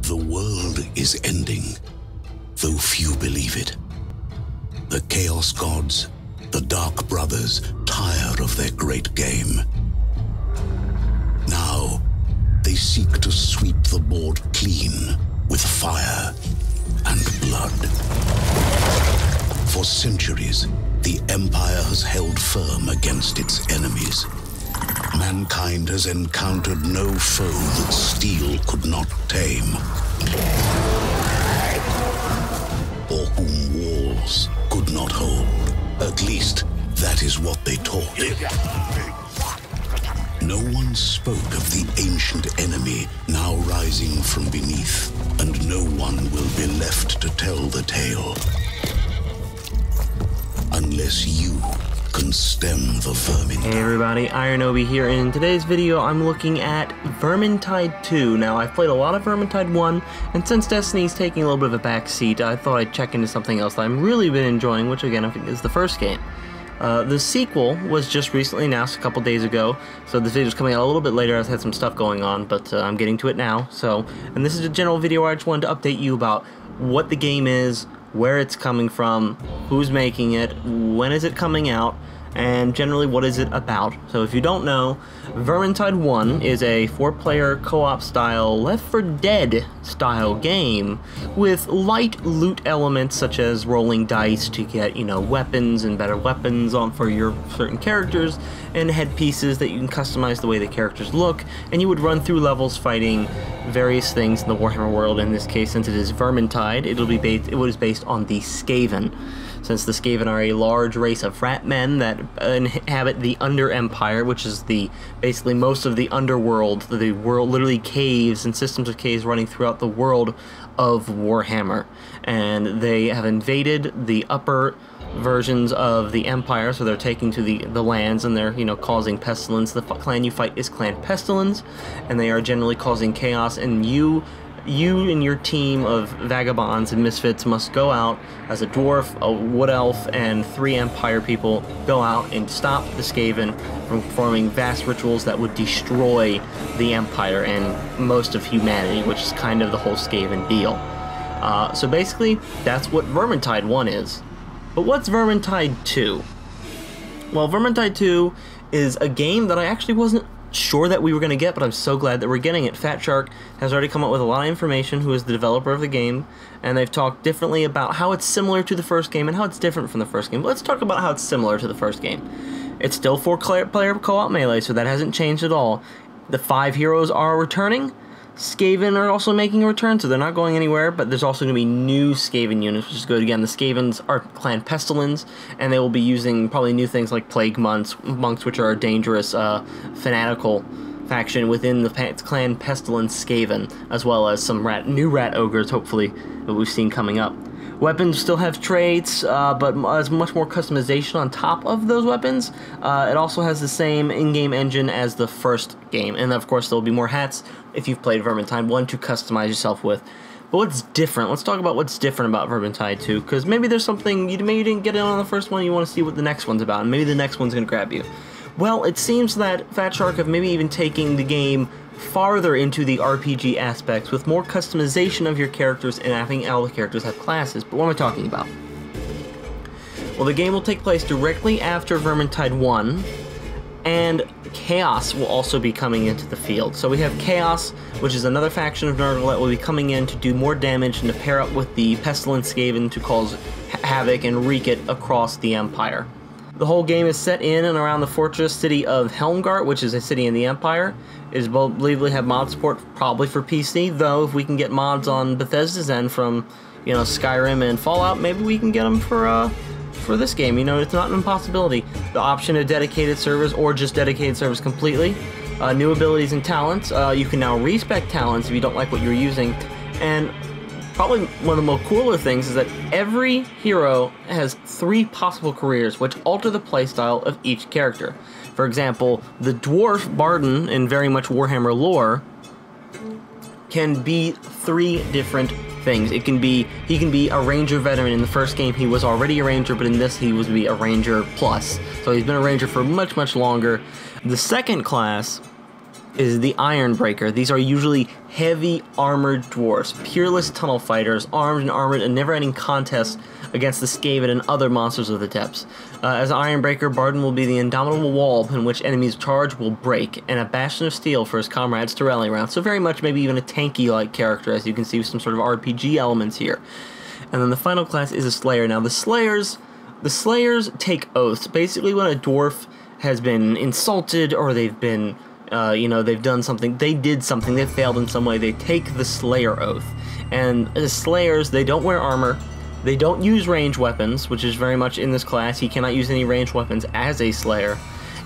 The world is ending, though few believe it. The Chaos Gods, the Dark Brothers, tire of their great game. Now, they seek to sweep the board clean with fire and blood. For centuries, the Empire has held firm against its enemies. Mankind has encountered no foe that steel could not tame, or whom walls could not hold. At least, that is what they taught. No one spoke of the ancient enemy now rising from beneath, and no one will be left to tell the tale. Unless you can stem the vermin. Hey everybody, IronObi here, and in today's video I'm looking at Vermintide 2. Now, I've played a lot of Vermintide 1, and since Destiny's taking a little bit of a back seat, I thought I'd check into something else that I've really been enjoying, which again I think is the first game. The sequel was just recently announced a couple days ago, so this video's coming out a little bit later. I've had some stuff going on, but I'm getting to it now. And this is a general video where I just wanted to update you about what the game is, where it's coming from, who's making it, when is it coming out, and generally what is it about. So if you don't know, Vermintide 1 is a 4-player co-op style Left 4 Dead style game with light loot elements such as rolling dice to get, weapons and better weapons on for your certain characters, and headpieces that you can customize the way the characters look, and you would run through levels fighting various things in the Warhammer world. In this case, since it is Vermintide, it was based on the Skaven. Since the Skaven are a large race of rat men that inhabit the Under Empire, which is basically most of the underworld, the world, literally caves and systems of caves running throughout the world of Warhammer. And they have invaded the upper versions of the Empire, so they're taking to the lands, and they're, causing pestilence. The clan you fight is Clan Pestilence, and they are generally causing chaos, and you and your team of vagabonds and misfits must go out as a dwarf, a wood elf, and 3 Empire people, go out and stop the Skaven from performing vast rituals that would destroy the Empire and most of humanity, which is kind of the whole Skaven deal. So basically, that's what Vermintide 1 is. But what's Vermintide 2? Well, Vermintide 2 is a game that I actually wasn't sure that we were going to get, but I'm so glad that we're getting it. Fat Shark has already come up with a lot of information, who is the developer of the game, and they've talked differently about how it's similar to the first game and how it's different from the first game. But let's talk about how it's similar to the first game. It's still 4-player co-op melee, so that hasn't changed at all. The 5 heroes are returning. Skaven are also making a return, so they're not going anywhere, but there's also going to be new Skaven units, which is good. Again, the Skavens are Clan Pestilence, and they will be using probably new things like Plague Monks, which are a dangerous, fanatical faction within the Clan Pestilence Skaven, as well as some new rat ogres, hopefully, that we've seen coming up. Weapons still have traits, but has much more customization on top of those weapons. It also has the same in-game engine as the first game, and of course there'll be more hats if you've played Vermintide 1 to customize yourself with. But what's different? Let's talk about what's different about Vermintide 2, because maybe there's something, maybe you didn't get it on the first one, you want to see what the next one's about, and maybe the next one's going to grab you. Well, it seems that Fat Shark have maybe even taken the game farther into the RPG aspects with more customization of your characters and having all the characters have classes. But what am I talking about? Well, the game will take place directly after Vermintide 1, and Chaos will also be coming into the field. So we have Chaos, which is another faction of Nurgle that will be coming in to do more damage and to pair up with the Pestilence Skaven to cause havoc and wreak it across the Empire. The whole game is set in and around the fortress city of Helmgart, which is a city in the Empire. It is believed to have mod support probably for PC, though if we can get mods on Bethesda's end from, Skyrim and Fallout, maybe we can get them for this game. It's not an impossibility. The option of dedicated servers or just dedicated servers completely. New abilities and talents. You can now respec talents if you don't like what you're using. And probably one of the more cooler things is that every hero has 3 possible careers, which alter the playstyle of each character. For example, the dwarf Barden, in very much Warhammer lore, can be 3 different things. He can be a ranger veteran. In the first game he was already a ranger, but in this he was to be a ranger plus. So he's been a ranger for much, much longer. The second class is the Ironbreaker. These are usually heavy armored dwarfs, peerless tunnel fighters, armed and armored, and never-ending contests against the Skaven and other monsters of the depths. As Ironbreaker, Barden will be the indomitable wall in which enemies charge will break, and a bastion of steel for his comrades to rally around. So very much maybe even a tanky-like character, as you can see with some sort of RPG elements here. And then the final class is a Slayer. Now the Slayers take oaths. Basically when a dwarf has been insulted or they've been they've done something, they did something, they failed in some way, they take the Slayer Oath. And the Slayers, they don't wear armor, they don't use ranged weapons, which is very much in this class. He cannot use any ranged weapons as a Slayer.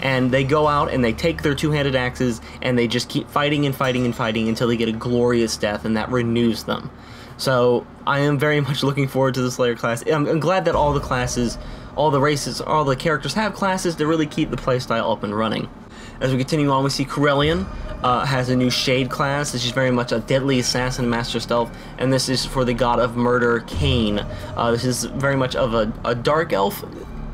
And they go out and they take their two-handed axes and they just keep fighting and fighting and fighting until they get a glorious death, and that renews them. So I am very much looking forward to the Slayer class. I'm glad that all the classes, all the races, all the characters have classes to really keep the playstyle up and running. As we continue on, we see Corellian has a new Shade class. This is very much a deadly assassin, master stealth, and this is for the god of murder, Cain. This is very much of a dark elf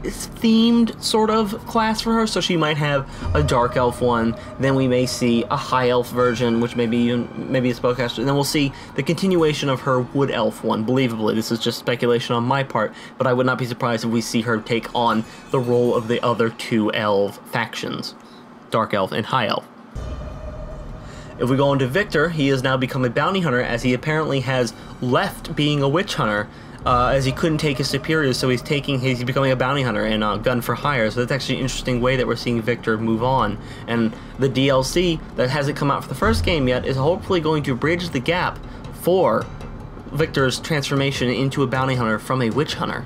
themed sort of class for her, so she might have a dark elf one. Then we may see a high elf version, which maybe a spellcaster, and then we'll see the continuation of her wood elf one. Believably, this is just speculation on my part, but I would not be surprised if we see her take on the role of the other two elf factions, dark elf and high elf. If we go into Victor, he has now become a bounty hunter, as he apparently has left being a witch hunter, as he couldn't take his superiors, so he's becoming a bounty hunter and gun for hire. So that's actually an interesting way that we're seeing Victor move on. And the DLC that hasn't come out for the first game yet is hopefully going to bridge the gap for Victor's transformation into a bounty hunter from a witch hunter.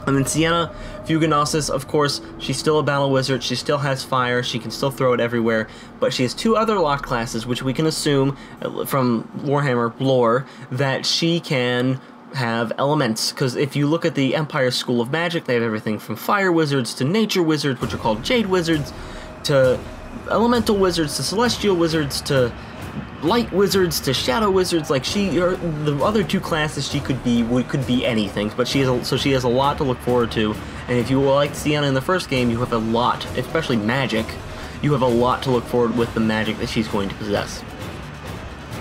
And then Sienna Fuganasis, of course, she's still a battle wizard, she still has fire, she can still throw it everywhere, but she has two other locked classes, which we can assume from Warhammer lore that she can have elements, because if you look at the Empire School of Magic, they have everything from fire wizards to nature wizards, which are called jade wizards, to elemental wizards, to celestial wizards, to light wizards, to shadow wizards. Like the other two classes she could be anything, but she has a lot to look forward to. And if you liked Sienna in the first game, you have a lot, especially magic, you have a lot to look forward with the magic that she's going to possess.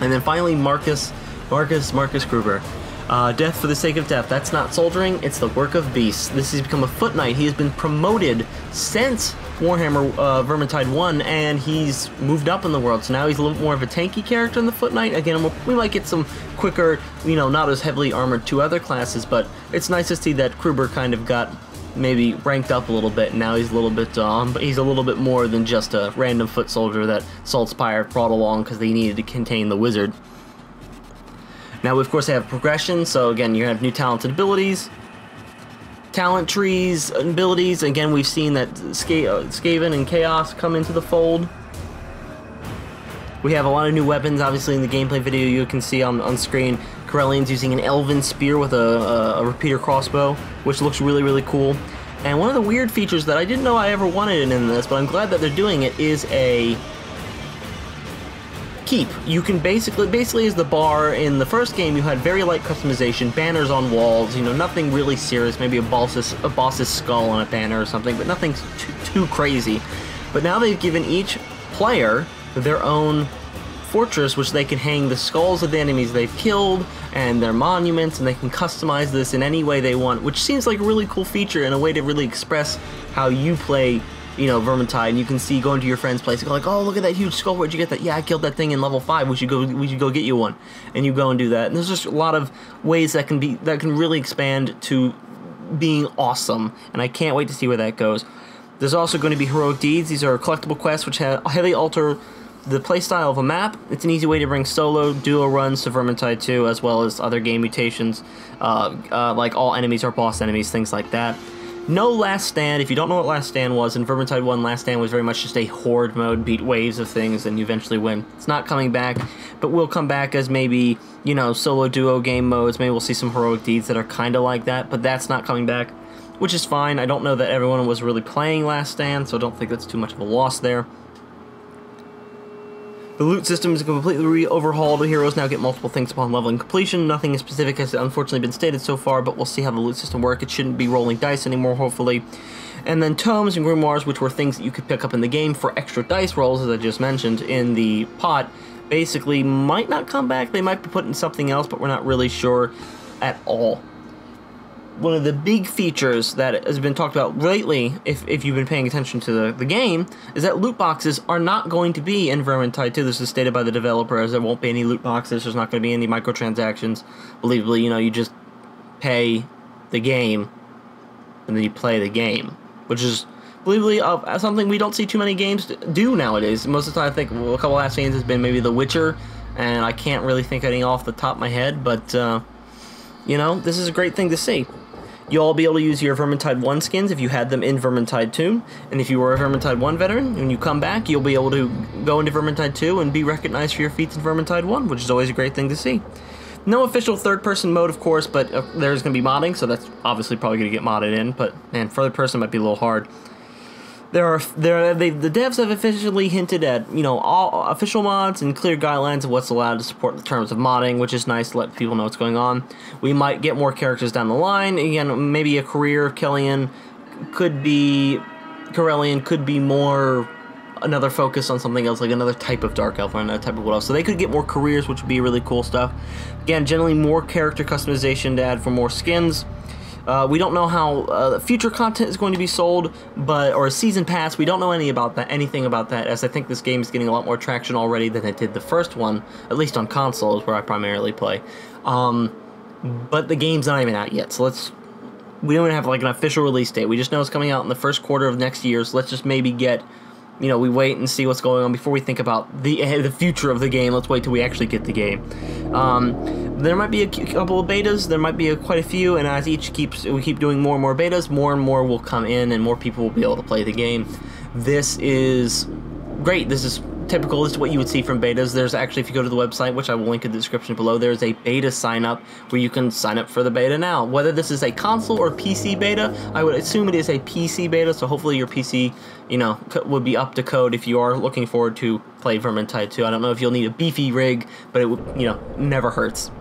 And then finally Marcus Kruber. Death for the sake of death. That's not soldiering, it's the work of beasts. This has become a foot knight. He has been promoted since Warhammer Vermintide 1, and he's moved up in the world, so now he's a little more of a tanky character in the foot knight. Again, we might get some quicker, not as heavily armored to other classes, but it's nice to see that Kruber kind of got maybe ranked up a little bit, and now he's a little bit more than just a random foot soldier that Saltspire brought along because they needed to contain the wizard. Now, of course, they have progression, so again, you have new talented abilities, talent trees, abilities. Again, we've seen that Skaven and Chaos come into the fold. We have a lot of new weapons, obviously, in the gameplay video you can see on screen. Corellian's using an elven spear with a repeater crossbow, which looks really, really cool. And one of the weird features that I didn't know I ever wanted in this, but I'm glad that they're doing it, is a keep. You can basically as the bar in the first game, you had very light customization, banners on walls, nothing really serious, maybe a boss's skull on a banner or something, but nothing too crazy. But now they've given each player their own fortress, which they can hang the skulls of the enemies they've killed and their monuments, and they can customize this in any way they want, which seems like a really cool feature and a way to really express how you play Vermintide. And you can see going to your friend's place and go like, oh, look at that huge skull, where'd you get that? Yeah, I killed that thing in level 5, we should go get you one. And you go and do that. And there's just a lot of ways that can really expand to being awesome, and I can't wait to see where that goes. There's also going to be heroic deeds. These are collectible quests which heavily alter the playstyle of a map. It's an easy way to bring solo, duo runs to Vermintide 2, as well as other game mutations, like all enemies are boss enemies, things like that. No Last Stand. If you don't know what Last Stand was, in Vermintide 1, Last Stand was very much just a horde mode, beat waves of things, and you eventually win. It's not coming back, but will come back as maybe, solo duo game modes. Maybe we'll see some heroic deeds that are kind of like that, but that's not coming back, which is fine. I don't know that everyone was really playing Last Stand, so I don't think that's too much of a loss there. The loot system is completely overhauled. The heroes now get multiple things upon leveling completion. Nothing specific has unfortunately been stated so far, but we'll see how the loot system works. It shouldn't be rolling dice anymore, hopefully. And then tomes and grimoires, which were things that you could pick up in the game for extra dice rolls, as I just mentioned, in the pot, basically might not come back. They might be put in something else, but we're not really sure at all. One of the big features that has been talked about lately, if you've been paying attention to the game, is that loot boxes are not going to be in Vermintide 2. This is stated by the developer, as there won't be any loot boxes, there's not going to be any microtransactions. Believably, you know, you just pay the game, and then you play the game, which is, believably, something we don't see too many games do nowadays. Most of the time, I think, well, a couple last games has been maybe The Witcher, and I can't really think of any off the top of my head, but, you know, this is a great thing to see. You'll all be able to use your Vermintide 1 skins if you had them in Vermintide 2, and if you were a Vermintide 1 veteran, when you come back, you'll be able to go into Vermintide 2 and be recognized for your feats in Vermintide 1, which is always a great thing to see. No official third-person mode, of course, but there's going to be modding, so that's obviously probably going to get modded in, but, man, third-person might be a little hard. The devs have officially hinted at, you know, all official mods and clear guidelines of what's allowed to support the terms of modding, which is nice to let people know what's going on. We might get more characters down the line. Again, maybe a career of Corellian could be more another focus on something else, like another type of Dark Elf or another type of what else. So they could get more careers, which would be really cool stuff. Again, generally more character customization to add for more skins. We don't know how future content is going to be sold, or a season pass. We don't know anything about that, as I think this game is getting a lot more traction already than it did the first one, at least on consoles, where I primarily play. But the game's not even out yet, so we don't even have like an official release date. We just know it's coming out in the first quarter of next year, so let's just maybe get, you know, we wait and see what's going on before we think about the future of the game. Let's wait till we actually get the game. There might be a couple of betas, there might be quite a few, and as we keep doing more and more betas, more and more will come in, and more people will be able to play the game. This is great. This is typical. This is what you would see from betas. There's actually, if you go to the website, which I will link in the description below, there's a beta sign up where you can sign up for the beta now. Whether this is a console or PC beta, I would assume it is a PC beta, so hopefully your PC, you know, would be up to code if you are looking forward to play Vermintide 2. I don't know if you'll need a beefy rig, but it would, you know, never hurts.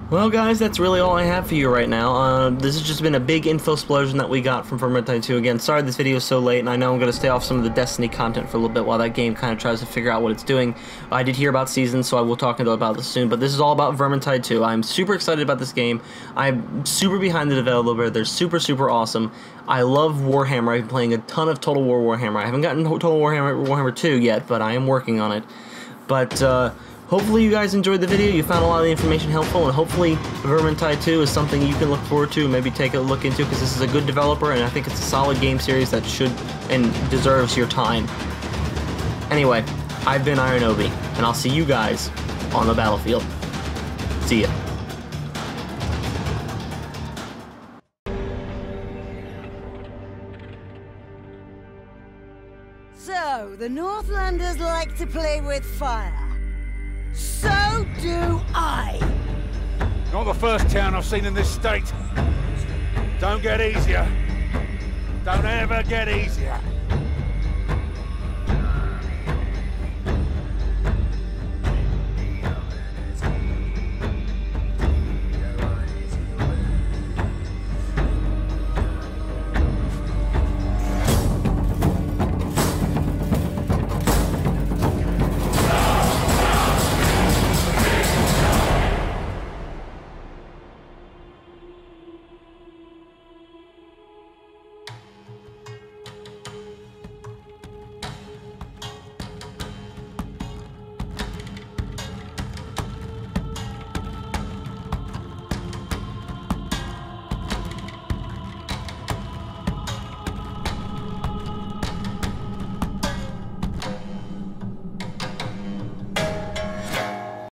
Well, guys, that's really all I have for you right now. This has just been a big info explosion that we got from Vermintide 2. Again, sorry this video is so late, and I know I'm going to stay off some of the Destiny content for a little bit while that game kind of tries to figure out what it's doing. I did hear about Seasons, so I will talk about this soon, but this is all about Vermintide 2. I'm super excited about this game. I'm super behind the developer. They're super, super awesome. I love Warhammer. I've been playing a ton of Total War Warhammer. I haven't gotten Total Warhammer 2 yet, but I am working on it. But, hopefully you guys enjoyed the video, you found a lot of the information helpful, and hopefully Vermintide 2 is something you can look forward to, maybe take a look into, because this is a good developer, and I think it's a solid game series that should and deserves your time. Anyway, I've been Iron Obi, and I'll see you guys on the battlefield. See ya. So, the Northlanders like to play with fire. So do I! Not the first town I've seen in this state. Don't get easier. Don't ever get easier.